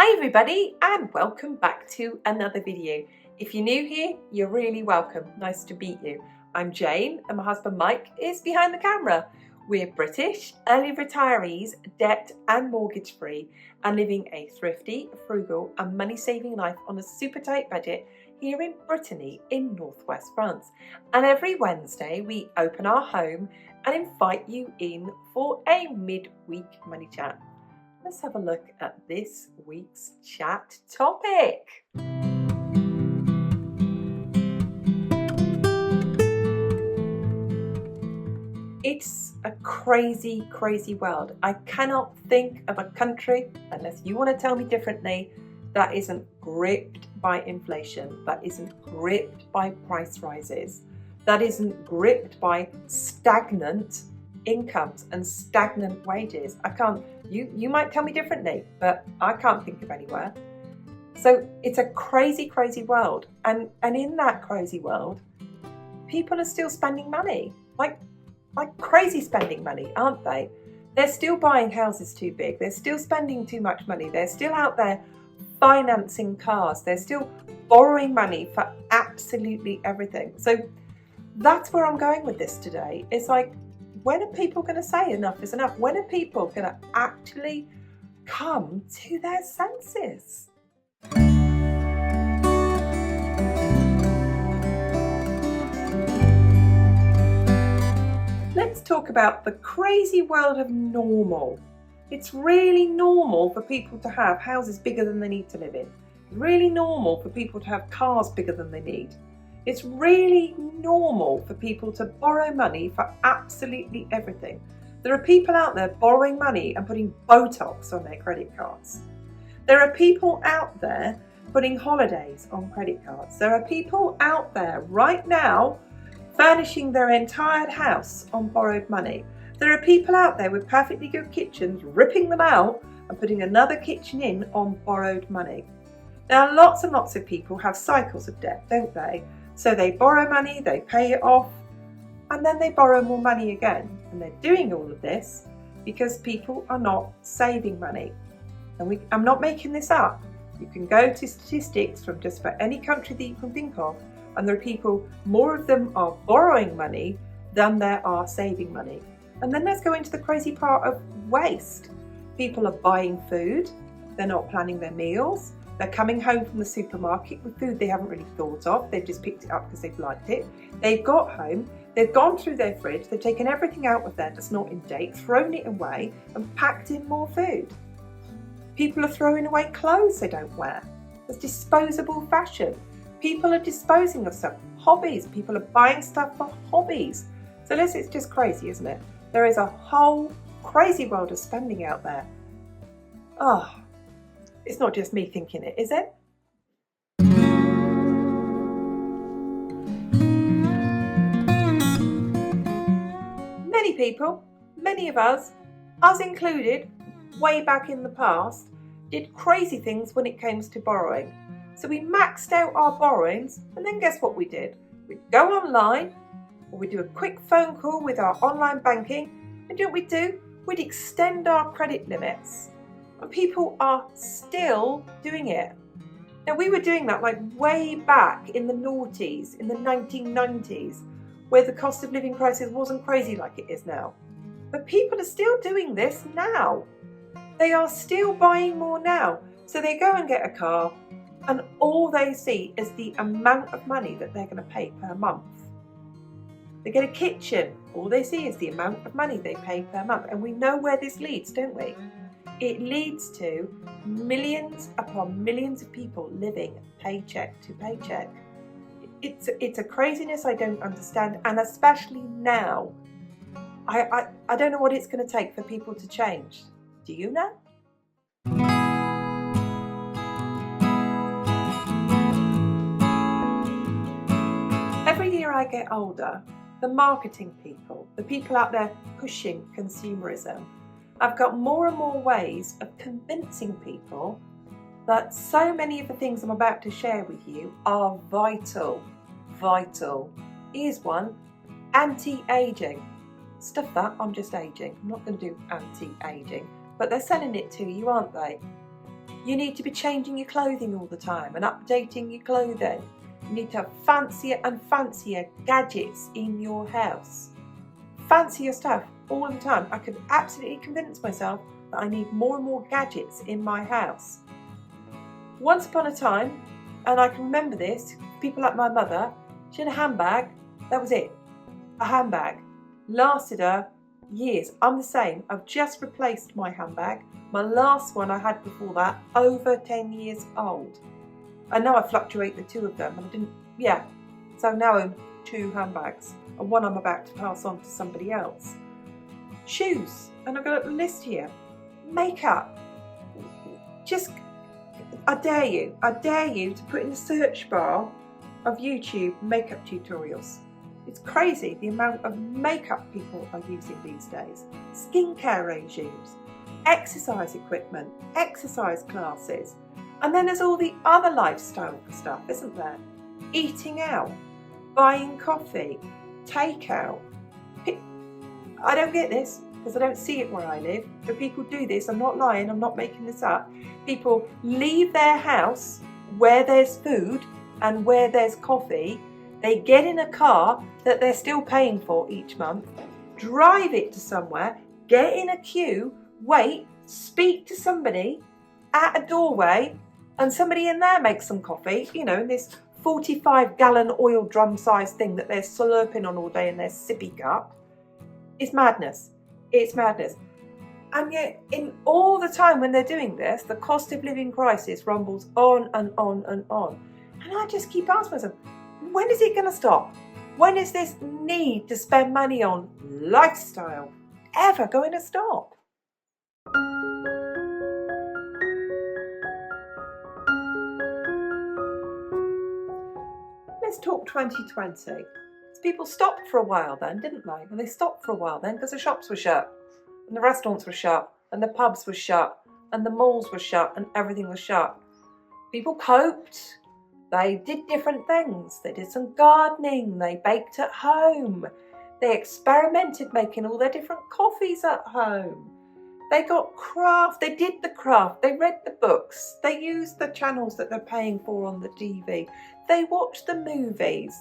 Hi everybody and welcome back to another video. If you're new here, you're really welcome. Nice to meet you. I'm Jane and my husband Mike is behind the camera. We're British, early retirees, debt and mortgage free and living a thrifty, frugal and money saving life on a super tight budget here in Brittany in northwest France. And every Wednesday we open our home and invite you in for a mid-week money chat. Let's have a look at this week's chat topic. It's a crazy, crazy world. I cannot think of a country, unless you want to tell me differently, that isn't gripped by inflation, that isn't gripped by price rises, that isn't gripped by stagnant incomes and stagnant wages. I can't, you might tell me differently, but I can't think of anywhere. So it's a crazy, crazy world. And in that crazy world, people are still spending money, like crazy spending money, aren't they? They're still buying houses too big. They're still spending too much money. They're still out there financing cars. They're still borrowing money for absolutely everything. So that's where I'm going with this today. It's like, when are people going to say enough is enough? When are people going to actually come to their senses? Let's talk about the crazy world of normal. It's really normal for people to have houses bigger than they need to live in. It's really normal for people to have cars bigger than they need. It's really normal for people to borrow money for absolutely everything. There are people out there borrowing money and putting Botox on their credit cards. There are people out there putting holidays on credit cards. There are people out there right now furnishing their entire house on borrowed money. There are people out there with perfectly good kitchens ripping them out and putting another kitchen in on borrowed money. Now, lots and lots of people have cycles of debt, don't they? So they borrow money, they pay it off, and then they borrow more money again. And they're doing all of this because people are not saving money. And I'm not making this up. You can go to statistics from just about any country that you can think of, and there are people, more of them are borrowing money than there are saving money. And then let's go into the crazy part of waste. People are buying food, they're not planning their meals. They're coming home from the supermarket with food they haven't really thought of. They've just picked it up because they've liked it. They've got home, they've gone through their fridge, they've taken everything out of there that's not in date, thrown it away and packed in more food. People are throwing away clothes they don't wear. There's disposable fashion. People are disposing of stuff. Hobbies, people are buying stuff for hobbies. So it's just crazy, isn't it? There is a whole crazy world of spending out there. Oh. It's not just me thinking it, is it? Many people, many of us included, way back in the past, did crazy things when it comes to borrowing. So we maxed out our borrowings, and then guess what we did? We'd go online, or we'd do a quick phone call with our online banking, and do what we'd do? We'd extend our credit limits. And people are still doing it. Now, we were doing that like way back in the noughties, in the 1990s, where the cost of living crisis wasn't crazy like it is now. But people are still doing this now. They are still buying more now. So they go and get a car, and all they see is the amount of money that they're going to pay per month. They get a kitchen, all they see is the amount of money they pay per month. And we know where this leads, don't we? It leads to millions upon millions of people living paycheck to paycheck. It's a craziness I don't understand, and especially now. I don't know what it's going to take for people to change. Do you know? Every year I get older, the marketing people, the people out there pushing consumerism, I've got more and more ways of convincing people that so many of the things I'm about to share with you are vital. Vital. Here's one, anti-aging. Stuff that, I'm just aging. I'm not going to do anti-aging, but they're selling it to you, aren't they? You need to be changing your clothing all the time and updating your clothing. You need to have fancier and fancier gadgets in your house. Fancier stuff all the time. I could absolutely convince myself that I need more and more gadgets in my house. Once upon a time, and I can remember this, people like my mother, she had a handbag, that was it. A handbag. Lasted her years. I'm the same. I've just replaced my handbag. My last one I had before that, over 10 years old. And now I fluctuate the two of them. And so I now own 2 handbags. And one I'm about to pass on to somebody else. Shoes. And I've got a list here. Makeup. I dare you to put in the search bar of YouTube makeup tutorials. It's crazy the amount of makeup people are using these days. Skincare regimes, exercise equipment, exercise classes. And then there's all the other lifestyle stuff, isn't there? Eating out, buying coffee, takeout. I don't get this because I don't see it where I live. But people do this. I'm not lying. I'm not making this up. People leave their house where there's food and where there's coffee. They get in a car that they're still paying for each month, drive it to somewhere, get in a queue, wait, speak to somebody at a doorway, and somebody in there makes some coffee, in this 45-gallon oil drum sized thing that they're slurping on all day in their sippy cup. It's madness. It's madness. And yet, in all the time when they're doing this, the cost of living crisis rumbles on and on and on. And I just keep asking myself, when is it going to stop? When is this need to spend money on lifestyle ever going to stop? Let's talk 2020. People stopped for a while then, didn't they? And they stopped for a while then because the shops were shut, and the restaurants were shut, and the pubs were shut, and the malls were shut, and everything was shut. People coped. They did different things. They did some gardening. They baked at home. They experimented making all their different coffees at home. They got craft. They did the craft. They read the books. They used the channels that they're paying for on the TV. They watched the movies.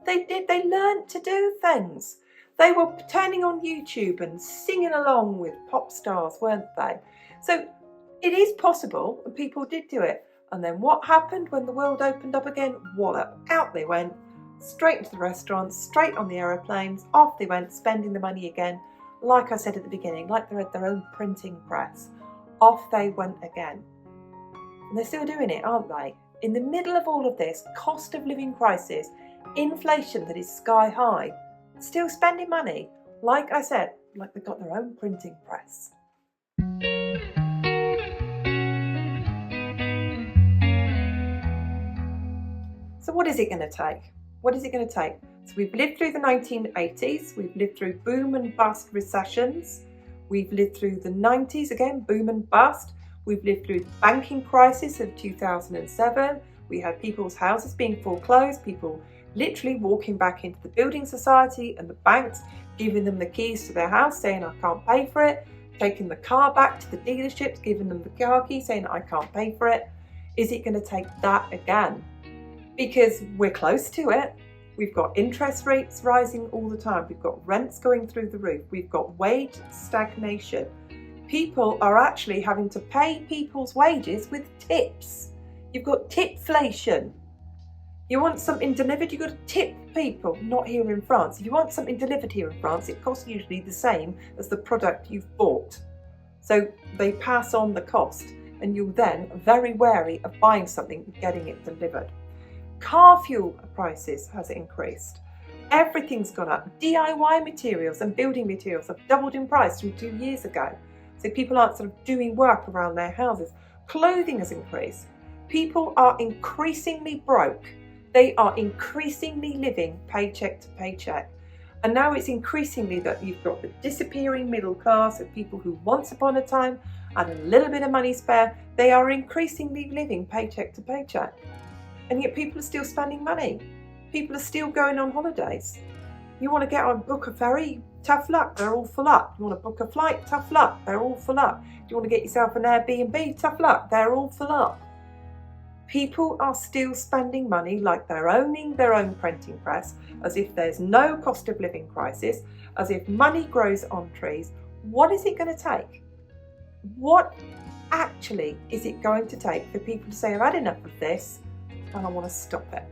They learned to do things. They were turning on YouTube and singing along with pop stars, weren't they? So it is possible, and people did do it. And then what happened when the world opened up again? Wallop, out they went, straight into the restaurants, straight on the aeroplanes, off they went, spending the money again. Like I said at the beginning, like they had their own printing press. Off they went again. And they're still doing it, aren't they? In the middle of all of this cost of living crisis, inflation that is sky high, still spending money, like I said, like they've got their own printing press. So what is it going to take? What is it going to take? So we've lived through the 1980s, we've lived through boom and bust recessions, we've lived through the 90s again, boom and bust, we've lived through the banking crisis of 2007, we had people's houses being foreclosed, people literally walking back into the building society and the banks, giving them the keys to their house, saying I can't pay for it, taking the car back to the dealerships, giving them the car key, saying I can't pay for it. Is it going to take that again? Because we're close to it. We've got interest rates rising all the time. We've got rents going through the roof. We've got wage stagnation. People are actually having to pay people's wages with tips. You've got tipflation. You want something delivered, you've got to tip people. Not here in France. If you want something delivered here in France, it costs usually the same as the product you've bought. So they pass on the cost, and you're then very wary of buying something and getting it delivered. Car fuel prices has increased. Everything's gone up. DIY materials and building materials have doubled in price from 2 years ago. So people aren't sort of doing work around their houses. Clothing has increased. People are increasingly broke. They are increasingly living paycheck to paycheck. And now it's increasingly that you've got the disappearing middle class of people who once upon a time had a little bit of money spare. They are increasingly living paycheck to paycheck. And yet people are still spending money. People are still going on holidays. You want to get on, book a ferry? Tough luck, they're all full up. You want to book a flight? Tough luck, they're all full up. Do you want to get yourself an Airbnb? Tough luck, they're all full up. People are still spending money like they're owning their own printing press, as if there's no cost of living crisis, as if money grows on trees. What is it going to take? What actually is it going to take for people to say, I've had enough of this and I want to stop it?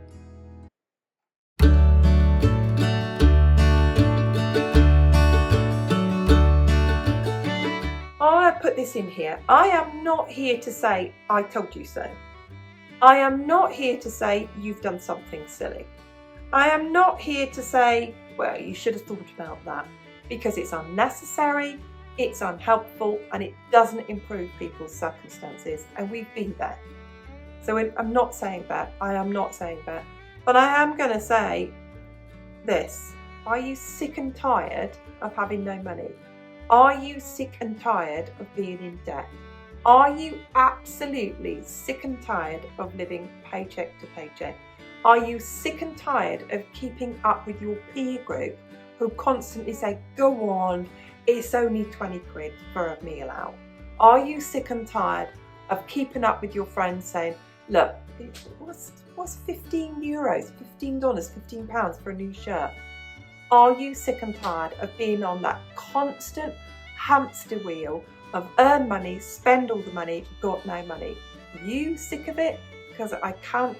I put this in here. I am not here to say, I told you so. I am not here to say, you've done something silly. I am not here to say, well, you should have thought about that, because it's unnecessary, it's unhelpful, and it doesn't improve people's circumstances, and we've been there. So I'm not saying that. I am not saying that. But I am going to say this. Are you sick and tired of having no money? Are you sick and tired of being in debt? Are you absolutely sick and tired of living paycheck to paycheck? Are you sick and tired of keeping up with your peer group who constantly say, go on, it's only 20 quid for a meal out? Are you sick and tired of keeping up with your friends saying, look, what's 15 euros, $15, £15 for a new shirt? Are you sick and tired of being on that constant hamster wheel of earn money, spend all the money, got no money? Are you sick of it? Because I can't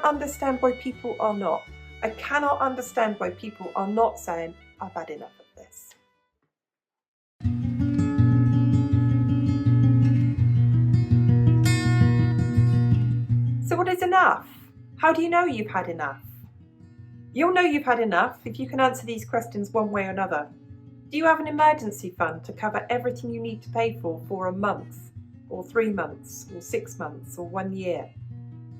understand why people are not. I cannot understand why people are not saying, I've had enough of this. So what is enough? How do you know you've had enough? You'll know you've had enough if you can answer these questions one way or another. Do you have an emergency fund to cover everything you need to pay for a month, or 3 months, or 6 months, or 1 year?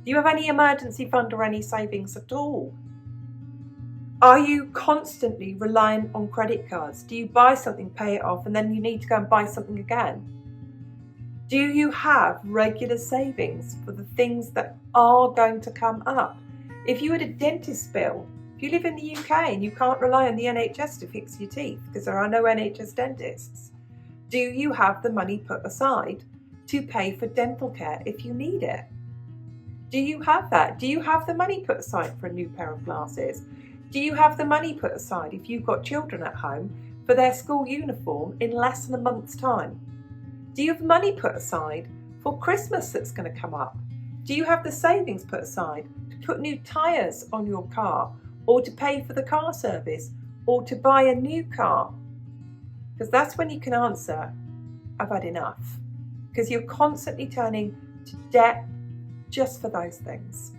Do you have any emergency fund or any savings at all? Are you constantly reliant on credit cards? Do you buy something, pay it off, and then you need to go and buy something again? Do you have regular savings for the things that are going to come up? If you had a dentist bill, if you live in the UK and you can't rely on the NHS to fix your teeth because there are no NHS dentists, do you have the money put aside to pay for dental care if you need it? Do you have that? Do you have the money put aside for a new pair of glasses? Do you have the money put aside if you've got children at home for their school uniform in less than a month's time? Do you have money put aside for Christmas that's going to come up? Do you have the savings put aside to put new tyres on your car, or to pay for the car service, or to buy a new car? Because that's when you can answer, I've had enough. Because you're constantly turning to debt just for those things.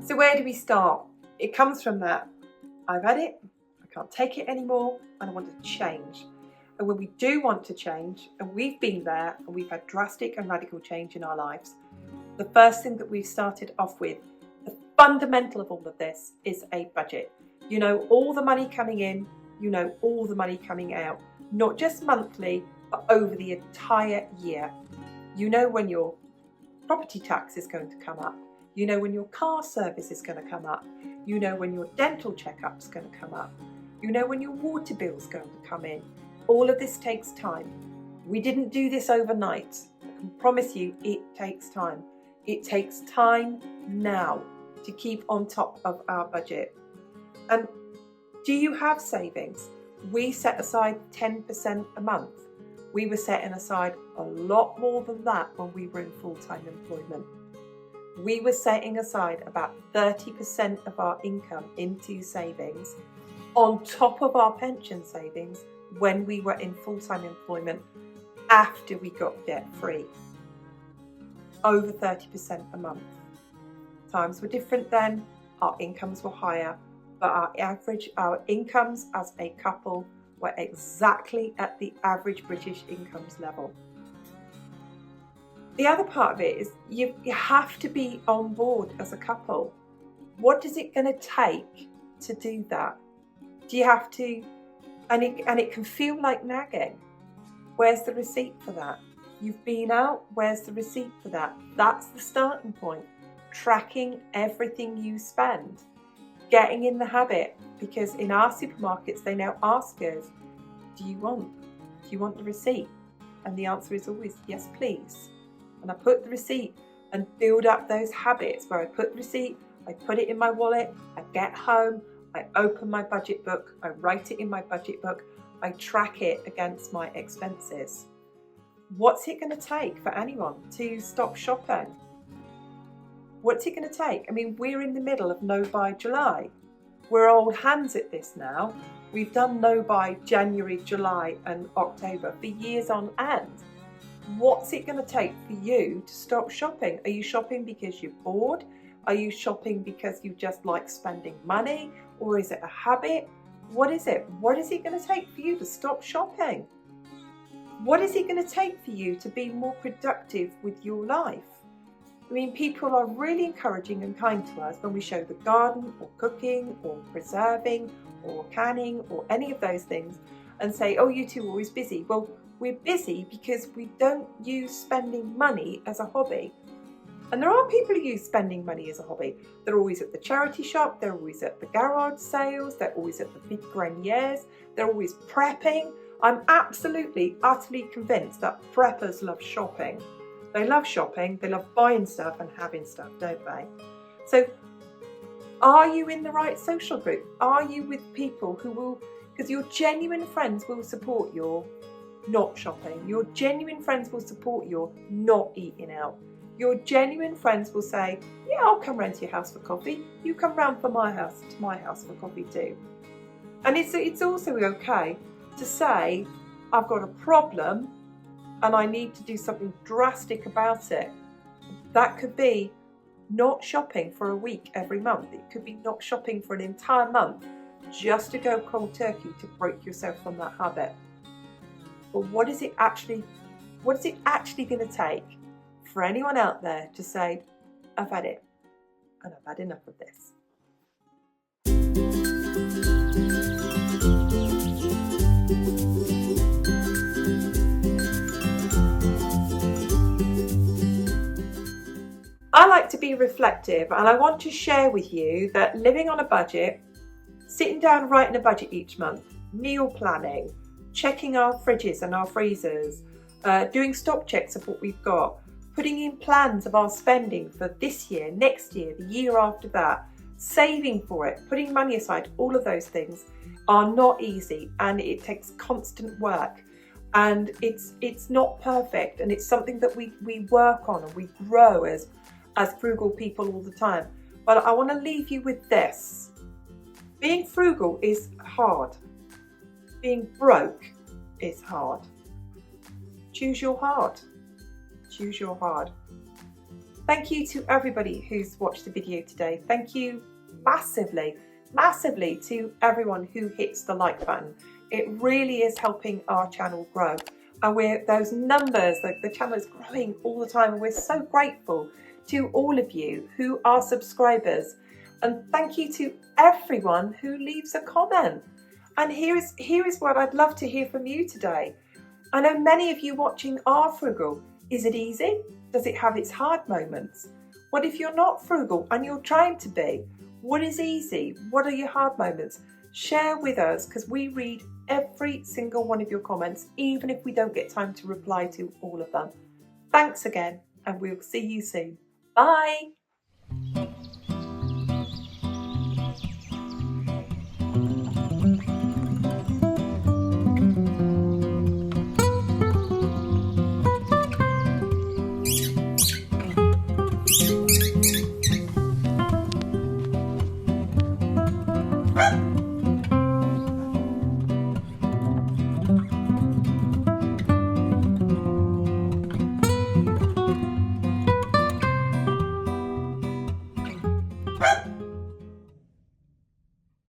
So where do we start? It comes from that. I've had it, I can't take it anymore, and I want to change. And when we do want to change, and we've been there, and we've had drastic and radical change in our lives, the first thing that we've started off with, the fundamental of all of this, is a budget. You know all the money coming in, you know all the money coming out, not just monthly, but over the entire year. You know when your property tax is going to come up. You know when your car service is going to come up. You know when your dental checkup's going to come up. You know when your water bill's going to come in. All of this takes time. We didn't do this overnight. I can promise you it takes time. It takes time now to keep on top of our budget. And do you have savings? We set aside 10% a month. We were setting aside a lot more than that when we were in full-time employment. We were setting aside about 30% of our income into savings on top of our pension savings when we were in full-time employment after we got debt-free. Over 30% a month. Times were different then, our incomes were higher, but our incomes as a couple were exactly at the average British incomes level. The other part of it is you have to be on board as a couple. What is it going to take to do that? Do you have to, and it can feel like nagging. Where's the receipt for that? You've been out, where's the receipt for that? That's the starting point. Tracking everything you spend. Getting in the habit, because in our supermarkets they now ask us, do you want the receipt? And the answer is always, yes please. And I put the receipt and build up those habits where I put the receipt, I put it in my wallet, I get home, I open my budget book, I write it in my budget book, I track it against my expenses. What's it going to take for anyone to stop shopping? What's it going to take? I mean, we're in the middle of No Buy July. We're old hands at this now. We've done No Buy January, July and October for years on end. What's it going to take for you to stop shopping? Are you shopping because you're bored? Are you shopping because you just like spending money? Or is it a habit? What is it? What is it going to take for you to stop shopping? What is it going to take for you to be more productive with your life? I mean, people are really encouraging and kind to us when we show the garden or cooking or preserving or canning or any of those things and say, oh, you two are always busy. Well, we're busy because we don't use spending money as a hobby. And there are people who use spending money as a hobby. They're always at the charity shop, they're always at the garage sales, they're always at the big greniers, they're always prepping. I'm absolutely, utterly convinced that preppers love shopping. They love shopping, they love buying stuff and having stuff, don't they? So are you in the right social group? Are you with people who will, because your genuine friends will support your not shopping. Your genuine friends will support your not eating out. Your genuine friends will say, yeah, I'll come round to your house for coffee. You come round to my house for coffee too. And it's also okay to say, I've got a problem and I need to do something drastic about it. That could be not shopping for a week every month. It could be not shopping for an entire month just to go cold turkey to break yourself from that habit. But what is it actually going to take for anyone out there to say, I've had it and I've had enough of this? I like to be reflective, and I want to share with you that living on a budget, sitting down writing a budget each month, meal planning, checking our fridges and our freezers, doing stock checks of what we've got, putting in plans of our spending for this year, next year, the year after that, saving for it, putting money aside, all of those things are not easy, and it takes constant work, and it's not perfect, and it's something that we work on and we grow as frugal people all the time. But I want to leave you with this. Being frugal is hard. Being broke is hard. Choose your hard. Choose your hard. Thank you to everybody who's watched the video today. Thank you massively to everyone who hits the like button. It really is helping our channel grow. And those numbers, the channel is growing all the time, and we're so grateful to all of you who are subscribers. And thank you to everyone who leaves a comment. And here is what I'd love to hear from you today. I know many of you watching are frugal. Is it easy? Does it have its hard moments? What if you're not frugal and you're trying to be? What is easy? What are your hard moments? Share with us, because we read every single one of your comments, even if we don't get time to reply to all of them. Thanks again, and we'll see you soon. Bye.